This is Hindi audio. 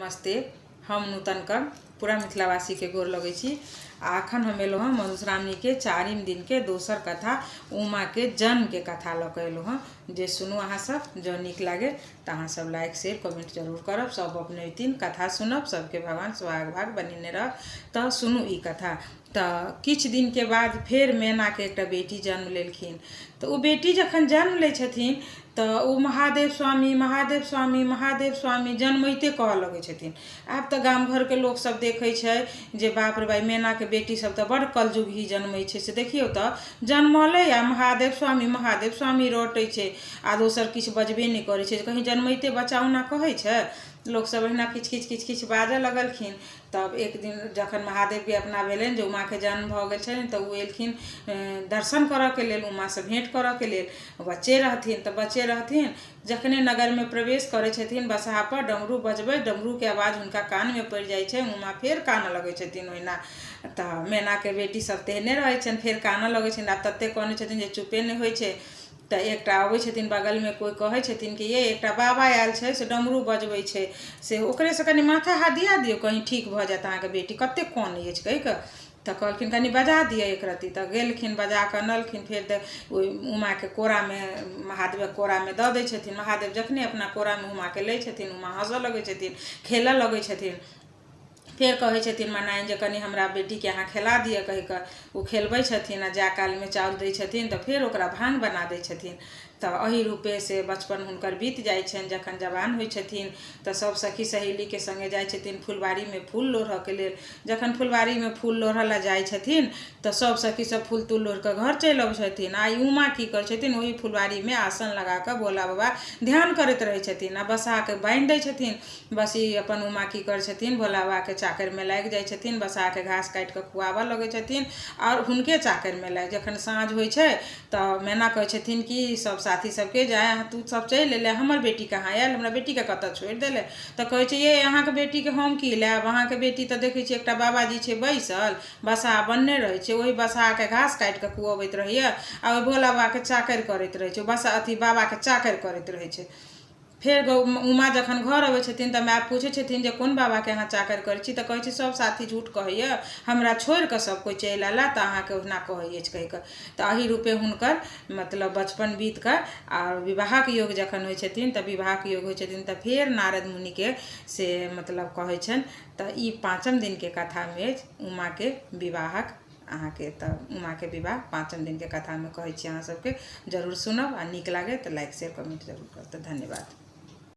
नमस्ते। हम नूतन कर पूरा मिथिलावासी के गोर लगे छी। आखन हम एलो हँ मधुश्रावणी के 4म दिन के दोसर कथा उमा के जन्म के कथा लके एलो हँ। जे सुनू अहाँ सब, जो निक लागे तो अहाँ सब लाइक शेयर कमेंट जरूर करब। सब अपने तीन कथा सुनब, सबके भगवान सुहाग भाग बनेने रह। तो सुनू ई कथा। तो किछ दिन के बाद फिर मैना के एक बेटी जन्म लेलखिन। तो वो बेटी जखन जन्म ले छथिन तो वो महादेव स्वामी महादेव स्वामी महादेव स्वामी जनमैते कह लगे छथिन। आब तो गाम घर के लोग सब देखे छै जे बाप रे भाई मैना के बेटी सब तो बड़ कलजुग ही जन्मै छै। से देखियो तो जन्मले आ महादेव स्वामी रोटे छै आ दोसर किछ बजबे नहीं करे छै। कहीं जन्मैते बच्चा ओना कहे छै। लोग सब अहिना किछ किछ बाजे लगलखिन। तब एक दिन जखन महादेव के अपना भेलन जे उमा के जन्म भ गेल छनि तो एलखिन दर्शन करऽ के लेल, उमा से भेंट करऽ के लेल। बच्चे रहथिन तो बच्चे रहथिन। जखने नगर में प्रवेश करे छथिन बसहा पर डमरू बजबै, डमरू के आवाज हुनका कान में पड़ जाय छै। उमा फेर कान लगे छथिन ओहिना। तो मैना के बेटी सब तेहने रहे छन, फेर कान लगे छथिन। आब तते कहने छथिन जे चुपे नहीं होइ छै। तो एकटा आबै छथिन बगल में, कोई कहे छथिन कि ये एकटा बाबा आयल छै से डमरू बजबै छै, से ओकरे से कनी माथा हाथ दिया दियो, कहीं ठीक भ जात अहाँ के बेटी कते कान अछि कहि के। तो कहलखिन कनी बजा दिए एक रत्ती। तो गेलखिन बजा के अनलखिन। फिर उमा के कोरा में, महादेव के कोरा में द दै छथिन। महादेव जखने अपना कोरा में उमा के लै छथिन, उमा हंसऽ लगे छथिन, खेलऽ लगे छथिन। फिर कहे छथिन मनाइन जे कनी हमरा बेटी के अहाँ खेला दिए कहि के। वो खेलबै छथिन आ जा काल में चाउर दै छथिन तो फिर ओकरा भांग बना दै छथिन। तो अही रूपे से बचपन हुनकर बीत जाय छन। जखन जवान होइ छथिन तो सब सखी सहेली के संगे जाय छथिन फुलबाड़ी में फूल लोढ़ऽ के लेल। जखन फुलबाड़ी में फूल लोढ़ऽ ला जाय छथिन तो सब सखी सब फूल तूल लोढ़ के घर चलि अबै छथिन। आ उमा की करै छथिन, वही फुलबाड़ी में आसन लगा के भोला बाबा ध्यान करैत रहै छथिन आ बसा के बांधि दै छथिन। बस ई अपन उमा की करै छथिन, भोला बाबा के चाकर में लागि जाय छथिन। बसा के घास काटि के खुआबऽ लगे छथिन और हुनके चाकर में लागि। जखन साँझ होइ छै तो मैना कहै छथिन कि सब साथी सबके जाए तू सब चलि एले, हमर बेटी कहाँ आयल, हमरा बेटी के कतऽ छोड़ि देले। तो कहै छै ये अहाँ के बेटी के हम की लायब, अहाँ के बेटी तो देखे छी एकटा बाबाजी छै बैसल, बसा बनने रहे छै, वही बसा के घास काटि के खुअबैत रहैया आ ओहि भोला बाबा के चाकर करैत रहे छै। बसा अथी बाबा के चाकर करैत रहे छै। फिर उमा जखन घर अबै छथिन तो माय पूछे छथिन जे कोन बाबा के अहाँ चाकर करै छी। तो कहै छै सब साथी झूठ कहैया, हमरा छोड़ि के सब कोई चलि आला तो अहाँ के ओहिना कहै अछि कहि के। तो अही रूपे हुनकर मतलब बचपन बीत के और विवाहक योग जखन होइ छथिन तो विवाहक योग होइ छथिन तो फिर नारद मुनि के से मतलब कहै छन। तो ई 5म दिन के कथा में उमा के विवाहक अहाँ के तो उमा के विवाह 5म दिन के कथा में कहै छी। अहाँ सबके जरूर सुनब आ नीक लागे तो लाइक शेयर कमेंट जरूर करब। तो धन्यवाद।